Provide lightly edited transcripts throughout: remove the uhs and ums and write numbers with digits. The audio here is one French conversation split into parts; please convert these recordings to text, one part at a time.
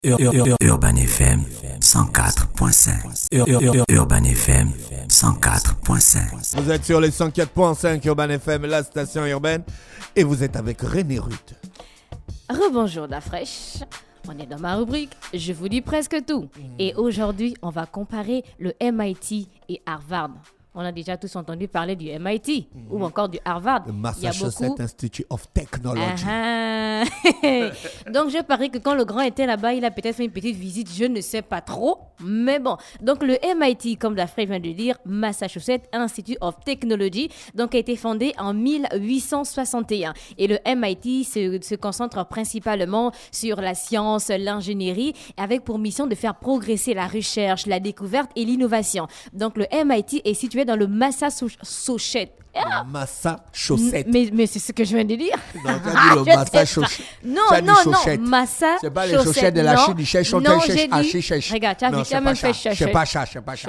Urban FM 104.5. Urban FM 104.5. Vous êtes sur les 104.5 Urban FM, la station urbaine, et vous êtes avec René Ruth. Rebonjour la fraîche. On est dans ma rubrique, je vous dis presque tout. Et aujourd'hui, on va comparer le MIT et Harvard. On a déjà tous entendu parler du MIT ou encore du Harvard. Le Massachusetts Institute of Technology. Donc, je parie que quand le grand était là-bas, il a peut-être fait une petite visite, je ne sais pas trop. Mais bon, donc le MIT, comme la frère vient de dire, Massachusetts Institute of Technology, donc a été fondé en 1861. Et le MIT se concentre principalement sur la science, l'ingénierie, avec pour mission de faire progresser la recherche, la découverte et l'innovation. Donc, le MIT est situé dans le Massachusetts. Massachusetts. Mais c'est ce que je viens de dire. Non, tu as dit le Massachusetts. Non, Massachusetts. C'est pas les chaussettes de la Chine, ils cherchent non, j'ai dit. Regarde, tu as même fait chercher. Je sais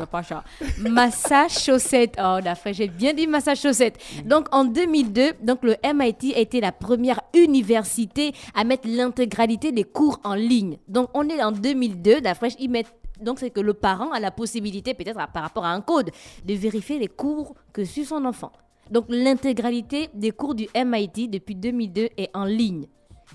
pas ça. Massachusetts. Oh, d'après, j'ai bien dit Massachusetts. Donc, en 2002, donc, le MIT a été la première université à mettre l'intégralité des cours en ligne. Donc, on est en 2002, d'après, ils mettent. Donc, c'est que le parent a la possibilité, peut-être par rapport à un code, de vérifier les cours que suit son enfant. Donc, l'intégralité des cours du MIT depuis 2002 est en ligne.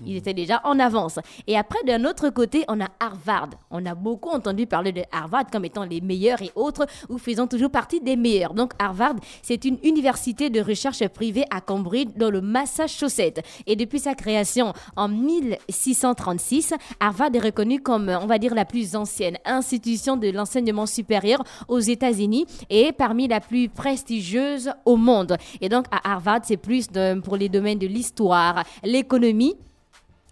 Il était déjà en avance. Et après, d'un autre côté, on a Harvard. On a beaucoup entendu parler de Harvard comme étant les meilleurs et autres, ou faisant toujours partie des meilleurs. Donc, Harvard, c'est une université de recherche privée à Cambridge, dans le Massachusetts. Et depuis sa création en 1636, Harvard est reconnue comme, on va dire, la plus ancienne institution de l'enseignement supérieur aux États-Unis et parmi la plus prestigieuse au monde. Et donc, à Harvard, c'est plus pour les domaines de l'histoire, l'économie,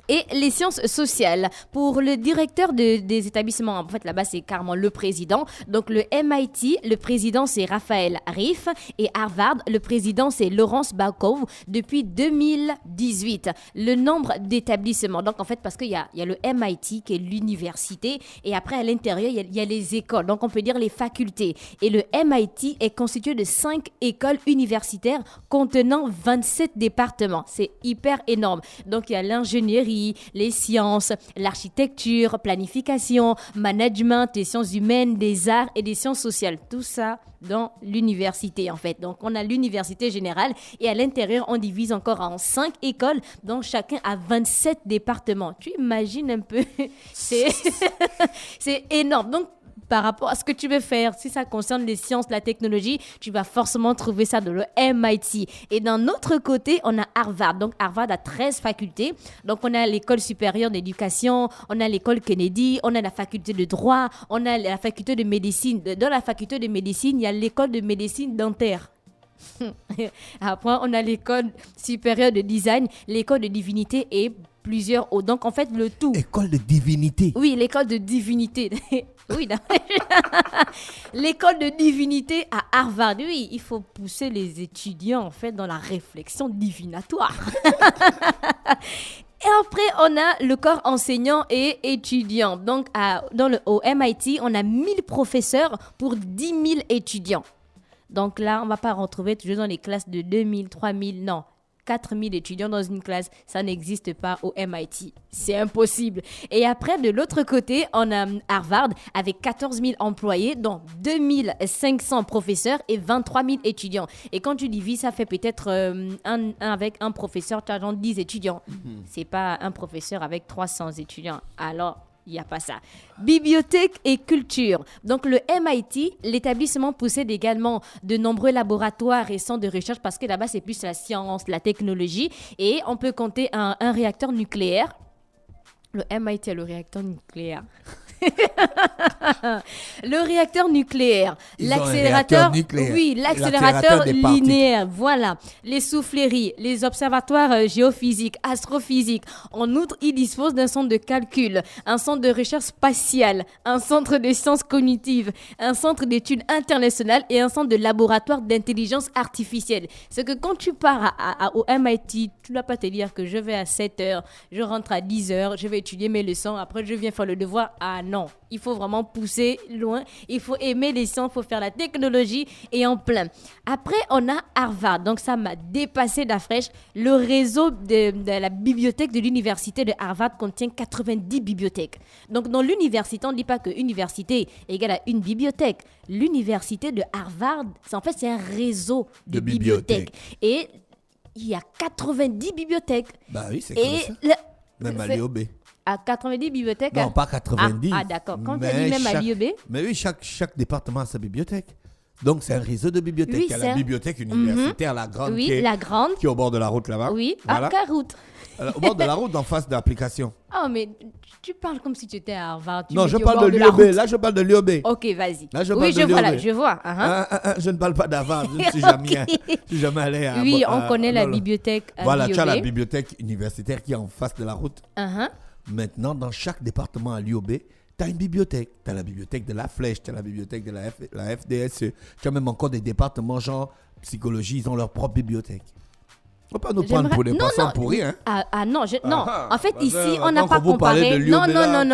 et les sciences sociales. Pour le directeur des établissements, en fait, là-bas, c'est carrément le président. Donc, le MIT, le président, c'est Raphaël Riff. Et Harvard, le président, c'est Lawrence Bacow depuis 2018. Le nombre d'établissements. Donc, en fait, parce qu'il y a le MIT, qui est l'université. Et après, à l'intérieur, il y a les écoles. Donc, on peut dire les facultés. Et le MIT est constitué de 5 écoles universitaires contenant 27 départements. C'est hyper énorme. Donc, il y a l'ingénierie, les sciences, l'architecture, planification, management, les sciences humaines, des arts et des sciences sociales. Tout ça dans l'université, en fait. Donc, on a l'université générale et à l'intérieur, on divise encore en 5 écoles, dont chacun a 27 départements. Tu imagines un peu? C'est énorme. Donc, par rapport à ce que tu veux faire, si ça concerne les sciences, la technologie, tu vas forcément trouver ça dans le MIT. Et d'un autre côté, on a Harvard. Donc, Harvard a 13 facultés. Donc, on a l'école supérieure d'éducation, on a l'école Kennedy, on a la faculté de droit, on a la faculté de médecine. Dans la faculté de médecine, il y a l'école de médecine dentaire. Après, on a l'école supérieure de design, l'école de divinité et plusieurs autres. Donc, en fait, le tout. École de divinité. Oui, l'école de divinité. Oui, l'école de divinité à Harvard. Oui, il faut pousser les étudiants, en fait, dans la réflexion divinatoire. Et après, on a le corps enseignant et étudiant. Donc, au MIT, on a 1000 professeurs pour 10 000 étudiants. Donc là, on ne va pas retrouver toujours dans les classes de 2000, 3000, non. 4000 étudiants dans une classe, ça n'existe pas au MIT. C'est impossible. Et après, de l'autre côté, on a Harvard avec 14 000 employés, dont 2500 professeurs et 23 000 étudiants. Et quand tu divises, ça fait peut-être avec un professeur, tu as genre 10 étudiants. C'est pas un professeur avec 300 étudiants. Alors, il n'y a pas ça. Bibliothèque et culture. Donc, le MIT, l'établissement possède également de nombreux laboratoires et centres de recherche parce que là-bas, c'est plus la science, la technologie. Et on peut compter un réacteur nucléaire. Le MIT a le réacteur nucléaire. Le réacteur nucléaire, l'accélérateur, oui, l'accélérateur linéaire, voilà, les souffleries, les observatoires géophysiques, astrophysiques. En outre, il dispose d'un centre de calcul, un centre de recherche spatiale, un centre de sciences cognitives, un centre d'études internationales et un centre de laboratoire d'intelligence artificielle. C'est que quand tu pars au MIT, tu ne dois pas te dire que je vais à 7h, je rentre à 10h, je vais étudier mes leçons, après je viens faire le devoir. Ah non. non. Il faut vraiment pousser loin. Il faut aimer les sciences, il faut faire la technologie et en plein. Après, on a Harvard. Donc, ça m'a dépassé la fraîche. Le réseau de la bibliothèque de l'université de Harvard contient 90 bibliothèques. Donc, dans l'université, on ne dit pas que université égale à une bibliothèque. L'université de Harvard, c'est un réseau de bibliothèques. Et il y a 90 bibliothèques. Bah oui, c'est comme ça. Même à l'IOB. À 90 bibliothèques. Non, pas 90. Ah, d'accord. Quand tu as dit même à l'IOB. Mais oui, chaque département a sa bibliothèque. Donc, c'est un réseau de bibliothèques. Oui, il y a la bibliothèque universitaire, la grande, oui, la grande, qui est au bord de la route là-bas. Oui, voilà. à Caroute. Au bord de la route, en face de l'application. Oh, mais tu parles comme si tu étais à Harvard. Non, je parle de l'IOB. Là, je parle de l'IOB. Ok, vas-y. Là, je oui, parle de l'IOB. je vois. Je ne parle pas d'Harvard. Je ne suis jamais, suis jamais allé à... Oui, on connaît la bibliothèque Voilà, tu as la l'IOB. bibliothèque universitaire qui est en face de la route. Maintenant, dans chaque département à l'IOB, tu as une bibliothèque. Tu as la bibliothèque de la Flèche, tu as la bibliothèque de la FDSE. Tu as même encore des départements genre psychologie, ils ont leur propre bibliothèque. Faut pas nous prendre pour des poissons pourris, hein. Non, en fait, ici, on n'a donc pas vous parlez comparé. de l'IOB,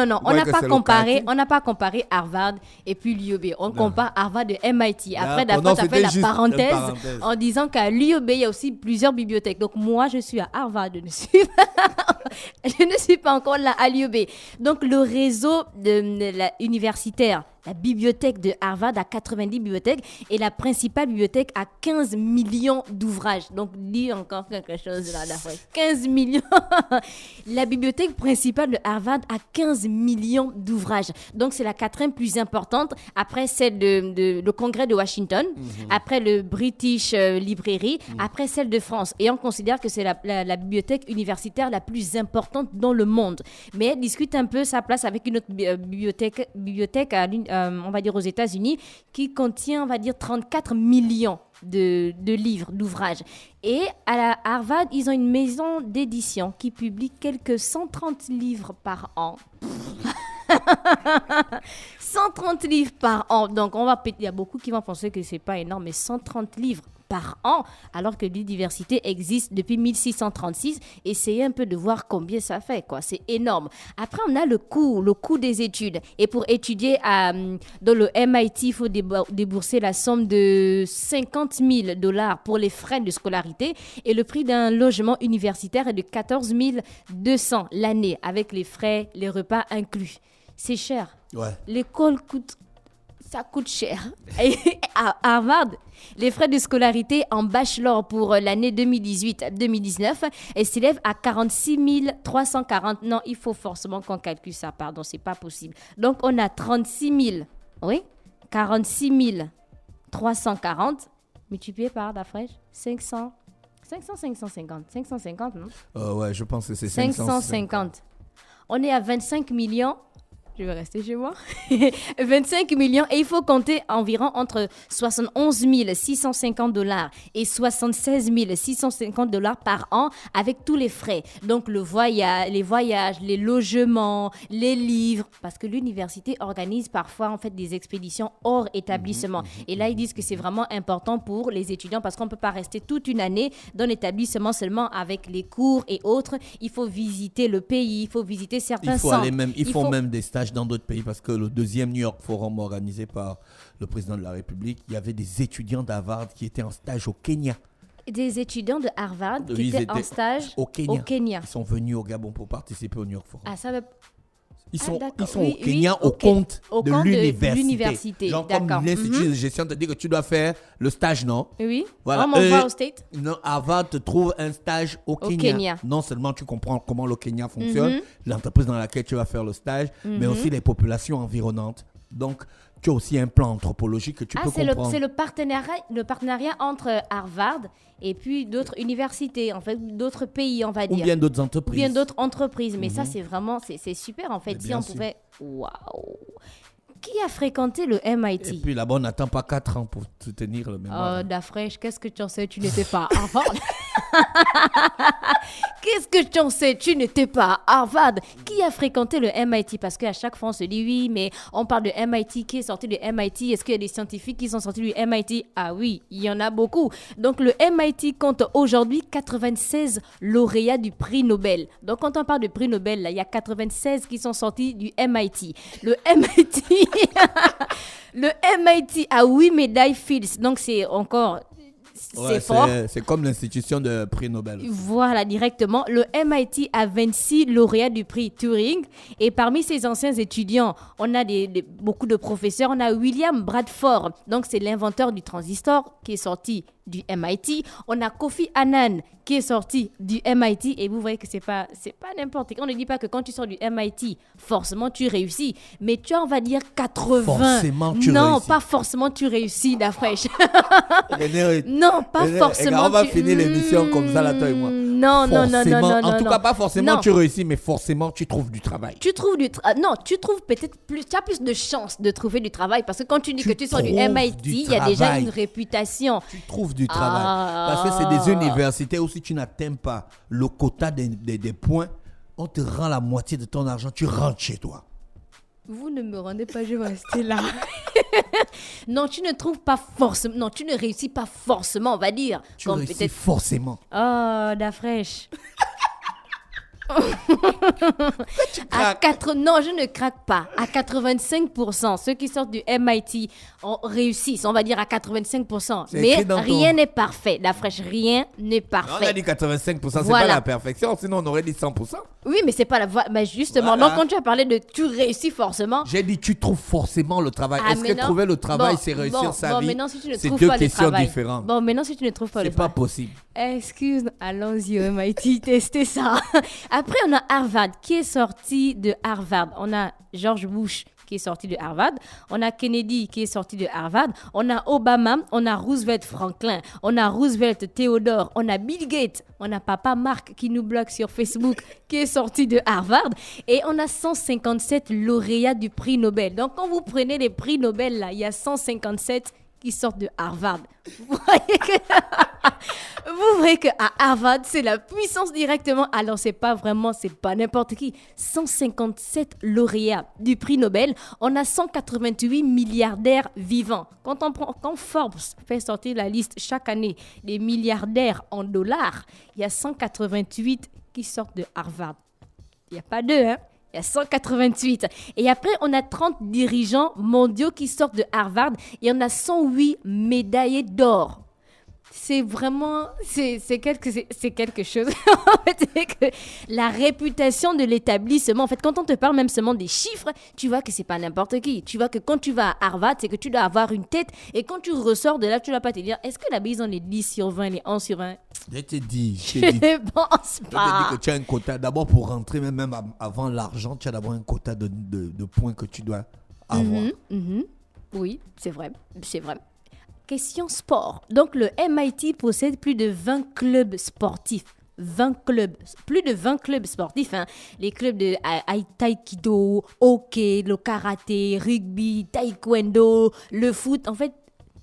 Non. On n'a que pas c'est comparé. On n'a pas comparé Harvard et puis l'IOB. On compare Harvard et MIT. Après, D'accord, tu as fait la juste parenthèse une parenthèse. en disant qu'à l'IOB, il y a aussi plusieurs bibliothèques. Donc, moi, je suis à Harvard. Je ne suis pas encore là à l'IOB. Donc, le réseau universitaire, la bibliothèque de Harvard a 90 bibliothèques et la principale bibliothèque a 15 millions d'ouvrages. Donc, dis encore quelque chose là, d'après. 15 millions. La bibliothèque principale de Harvard a 15 millions d'ouvrages. Donc, c'est la quatrième plus importante après celle le Congrès de Washington, après le British Library, après celle de France. Et on considère que c'est la bibliothèque universitaire la plus importante dans le monde. Mais elle discute un peu sa place avec une autre bibliothèque on va dire aux États-Unis, qui contient, on va dire, 34 millions de livres, d'ouvrages. Et à Harvard, ils ont une maison d'édition qui publie quelques 130 livres par an. 130 livres par an. Donc, il y a beaucoup qui vont penser que c'est pas énorme, mais 130 livres par an, alors que l'université existe depuis 1636. Essayez un peu de voir combien ça fait, quoi. C'est énorme. Après, on a le coût des études. Et pour étudier dans le MIT, il faut débourser la somme de $50,000 pour les frais de scolarité. Et le prix d'un logement universitaire est de 14 200 l'année, avec les frais, les repas inclus. C'est cher. Ouais. L'école coûte cher. Et à Harvard, les frais de scolarité en bachelor pour l'année 2018-2019 s'élèvent à 46 340. Non, il faut forcément qu'on calcule ça, pardon, c'est pas possible. Donc, on a 46 340 multiplié par la fraîche, 550, non? Ouais, je pense que c'est 550. On est à 25 millions. Je vais rester chez moi. 25 millions et il faut compter environ entre 71 650 $ et 76 650 $ par an avec tous les frais. Donc les voyages, les logements, les livres, parce que l'université organise parfois en fait des expéditions hors établissement. Et là, ils disent que c'est vraiment important pour les étudiants parce qu'on ne peut pas rester toute une année dans l'établissement seulement avec les cours et autres. Il faut visiter le pays, il faut visiter certains centres. Il faut même des stages dans d'autres pays parce que le deuxième New York Forum organisé par le président de la République, il y avait des étudiants d'Harvard qui étaient en stage au Kenya. Des étudiants de Harvard qui étaient en stage au Kenya. Ils sont venus au Gabon pour participer au New York Forum. Ah, ça veut... Ils sont au Kenya au compte de l'université. Genre d'accord. Comme l'institut de gestion te dit que tu dois faire le stage, non? Oui. Voilà. On m'envoie au State. Non, Harvard te trouve un stage au Kenya. Non seulement tu comprends comment le Kenya fonctionne, l'entreprise dans laquelle tu vas faire le stage, mais aussi les populations environnantes. Donc, tu as aussi un plan anthropologique que tu peux comprendre. C'est le partenariat entre Harvard et puis d'autres universités, en fait, d'autres pays, on va dire. Ou bien d'autres entreprises. Mais ça, c'est vraiment, c'est super, en fait. Si on pouvait... Waouh! Qui a fréquenté le MIT? Et puis là-bas, on n'attend pas 4 ans pour soutenir le mémoire. Oh, Dafresh, qu'est-ce que tu en sais? Tu n'étais pas à Harvard. Qu'est-ce que tu en sais? Tu n'étais pas à Harvard. Qui a fréquenté le MIT? Parce qu'à chaque fois, on se dit oui, mais on parle de MIT. Qui est sorti du MIT? Est-ce qu'il y a des scientifiques qui sont sortis du MIT? Ah oui, il y en a beaucoup. Donc, le MIT compte aujourd'hui 96 lauréats du prix Nobel. Donc, quand on parle de prix Nobel, là, il y a 96 qui sont sortis du MIT. Le MIT, le MIT a 8 médailles Fields. Donc, c'est encore... Ouais, fort. C'est comme l'institution de prix Nobel. Voilà, directement. Le MIT a 26 lauréats du prix Turing. Et parmi ces anciens étudiants, on a beaucoup de professeurs. On a William Bradford. Donc, c'est l'inventeur du transistor qui est sorti du MIT. On a Kofi Annan qui est sorti du MIT. Et vous voyez que c'est pas n'importe qui. On ne dit pas que quand tu sors du MIT, forcément tu réussis. Mais tu as, on va dire, 80. Forcément tu non, réussis. pas forcément tu réussis, la fraîche. René, non, pas forcément. On va finir l'émission comme ça, là, toi et moi. Non. En tout cas, pas forcément non. Tu réussis, mais forcément tu trouves du travail. Tu trouves non, tu trouves peut-être plus, tu as plus de chances de trouver du travail parce que quand tu dis que tu sors du MIT, il y a déjà une réputation. Tu trouves du travail. Parce que c'est des universités où si tu n'atteins pas le quota des points, on te rend la moitié de ton argent, tu rentres chez toi. Vous ne me rendez pas, je vais rester là. Non, tu ne trouves pas forcément, non, tu ne réussis pas forcément, on va dire. Tu réussis forcément. Oh, la fraîche. Tu Non, je ne craque pas. À 85%, ceux qui sortent du MIT réussissent, on va dire à 85%. Mais rien n'est parfait. La fraîche, rien n'est parfait. On a dit 85%, c'est voilà. pas la perfection, sinon on aurait dit 100%. Oui, mais c'est pas la voie. Mais justement, voilà. donc quand tu as parlé de tu réussis forcément. J'ai dit tu trouves forcément le travail. Est-ce que trouver le travail, c'est réussir sa vie? Maintenant, si tu ne c'est trouves deux pas questions le travail, différentes. Bon, maintenant, si tu ne trouves pas le travail. C'est pas possible. possible. Allons-y au MIT, tester ça. Après, on a Harvard. Qui est sorti de Harvard? On a George Bush qui est sorti de Harvard. On a Kennedy qui est sorti de Harvard. On a Obama. On a Roosevelt Franklin. On a Roosevelt Theodore. On a Bill Gates. On a Papa Marc qui nous bloque sur Facebook qui est sorti de Harvard. Et on a 157 lauréats du prix Nobel. Donc, quand vous prenez les prix Nobel, là, il y a 157 qui sortent de Harvard. Vous voyez qu'à Harvard, c'est la puissance directement. Alors, c'est pas n'importe qui. 157 lauréats du prix Nobel. On a 188 milliardaires vivants. Quand Forbes fait sortir la liste chaque année des milliardaires en dollars, il y a 188 qui sortent de Harvard. Il n'y a pas deux, hein? Il y a 188. Et après, on a 30 dirigeants mondiaux qui sortent de Harvard. Et on a 108 médaillés d'or. C'est vraiment... C'est quelque chose. En fait, c'est que la réputation de l'établissement... En fait, quand on te parle même seulement des chiffres, tu vois que c'est pas n'importe qui. Tu vois que quand tu vas à Harvard, c'est que tu dois avoir une tête. Et quand tu ressors de là, tu ne dois pas te dire, est-ce que là-bas, ils ont les 10 sur 20, les 11 sur 20? Je te dis. Je ne pense pas. Je te dis que tu as un quota. D'abord, pour rentrer, même avant l'argent, tu as d'abord un quota de points que tu dois avoir. Oui, c'est vrai. Question sport. Donc, le MIT possède plus de 20 clubs sportifs. Plus de 20 clubs sportifs. Hein. Les clubs de taekwondo, hockey, le karaté, rugby, taekwondo, le foot. En fait,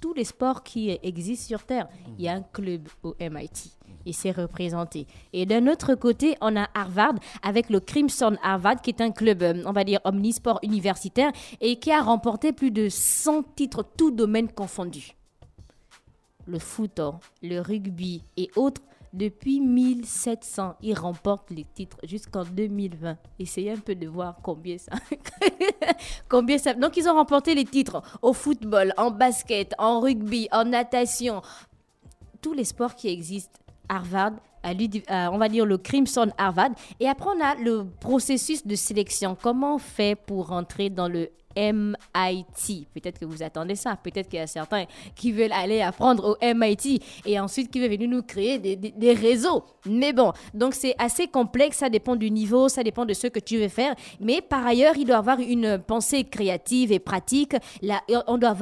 tous les sports qui existent sur Terre, il y a un club au MIT. Et c'est représenté. Et d'un autre côté, on a Harvard avec le Crimson Harvard, qui est un club, on va dire, omnisport universitaire et qui a remporté plus de 100 titres, tous domaines confondus. Le foot, le rugby et autres, depuis 1700, ils remportent les titres jusqu'en 2020. Essayez un peu de voir combien ça... Donc, ils ont remporté les titres au football, en basket, en rugby, en natation. Tous les sports qui existent. Harvard, on va dire le Crimson Harvard. Et après, on a le processus de sélection. Comment on fait pour rentrer dans le MIT? Peut-être que vous attendez ça. Peut-être qu'il y a certains qui veulent aller apprendre au MIT et ensuite qui veulent venir nous créer des réseaux. Mais bon, donc c'est assez complexe. Ça dépend du niveau, ça dépend de ce que tu veux faire. Mais par ailleurs, il doit avoir une pensée créative et pratique. Là, on doit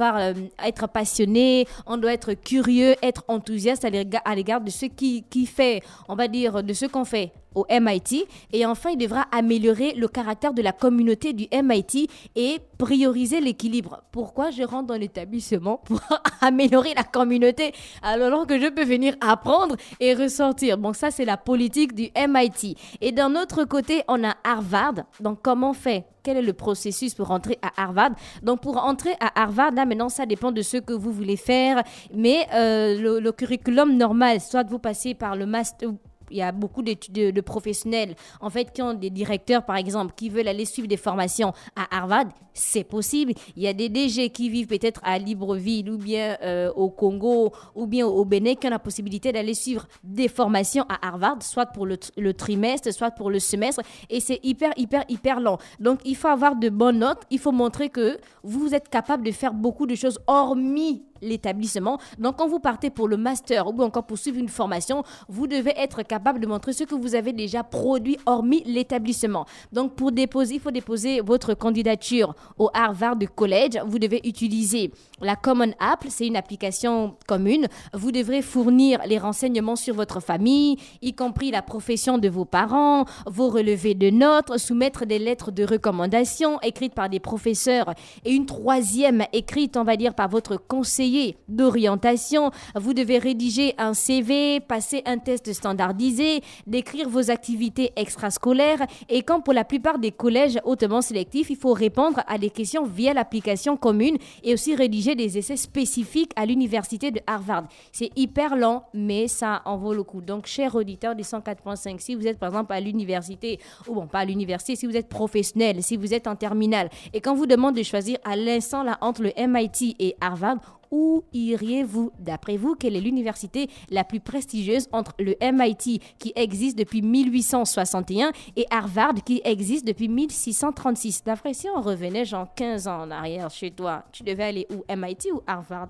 être passionné, on doit être curieux, être enthousiaste à l'égard de ce qui fait, on va dire, de ce qu'on fait au MIT. Et enfin, il devra améliorer le caractère de la communauté du MIT et prioriser l'équilibre. Pourquoi je rentre dans l'établissement pour améliorer la communauté alors que je peux venir apprendre et ressortir? Donc ça, c'est la politique du MIT. Et d'un autre côté, on a Harvard. Donc comment on fait? Quel est le processus pour entrer à Harvard? Donc, pour entrer à Harvard, là, maintenant, ça dépend de ce que vous voulez faire. Mais le curriculum normal, soit vous passez par le master. Il y a beaucoup d'études de professionnels, en fait, qui ont des directeurs, par exemple, qui veulent aller suivre des formations à Harvard. C'est possible. Il y a des DG qui vivent peut-être à Libreville ou bien au Congo ou bien au Bénin qui ont la possibilité d'aller suivre des formations à Harvard, soit pour le trimestre, soit pour le semestre. Et c'est hyper long. Donc, il faut avoir de bonnes notes. Il faut montrer que vous êtes capable de faire beaucoup de choses hormis l'établissement. Donc, quand vous partez pour le master ou encore pour suivre une formation, vous devez être capable de montrer ce que vous avez déjà produit hormis l'établissement. Donc, pour déposer, il faut déposer votre candidature au Harvard College. Vous devez utiliser la Common App, c'est une application commune. Vous devrez fournir les renseignements sur votre famille, y compris la profession de vos parents, vos relevés de notes, soumettre des lettres de recommandation écrites par des professeurs et une troisième écrite, on va dire, par votre conseiller d'orientation. Vous devez rédiger un CV, passer un test standardisé, décrire vos activités extrascolaires et comme pour la plupart des collèges hautement sélectifs, il faut répondre à des questions via l'application commune et aussi rédiger des essais spécifiques à l'université de Harvard. C'est hyper lent, mais ça en vaut le coup. Donc, chers auditeurs du 104.5, si vous êtes par exemple à l'université, ou bon, pas à l'université, si vous êtes professionnel, si vous êtes en terminale, et quand vous demande de choisir à l'instant là entre le MIT et Harvard, où iriez-vous? D'après vous, quelle est l'université la plus prestigieuse entre le MIT qui existe depuis 1861 et Harvard qui existe depuis 1636? D'après, si on revenait genre 15 ans en arrière chez toi, tu devais aller où? MIT ou Harvard?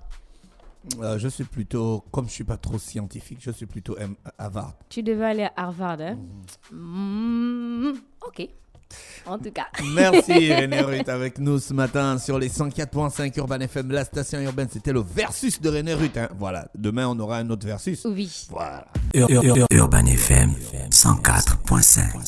Je suis plutôt, comme je ne suis pas trop scientifique, je suis plutôt Harvard. Tu devais aller à Harvard, hein? Ok. En tout cas. Merci René Ruth avec nous ce matin sur les 104.5 Urban FM, la station urbaine. C'était le versus de René Ruth. Hein. Voilà, demain on aura un autre versus. Oui. Voilà. Urban FM 104.5.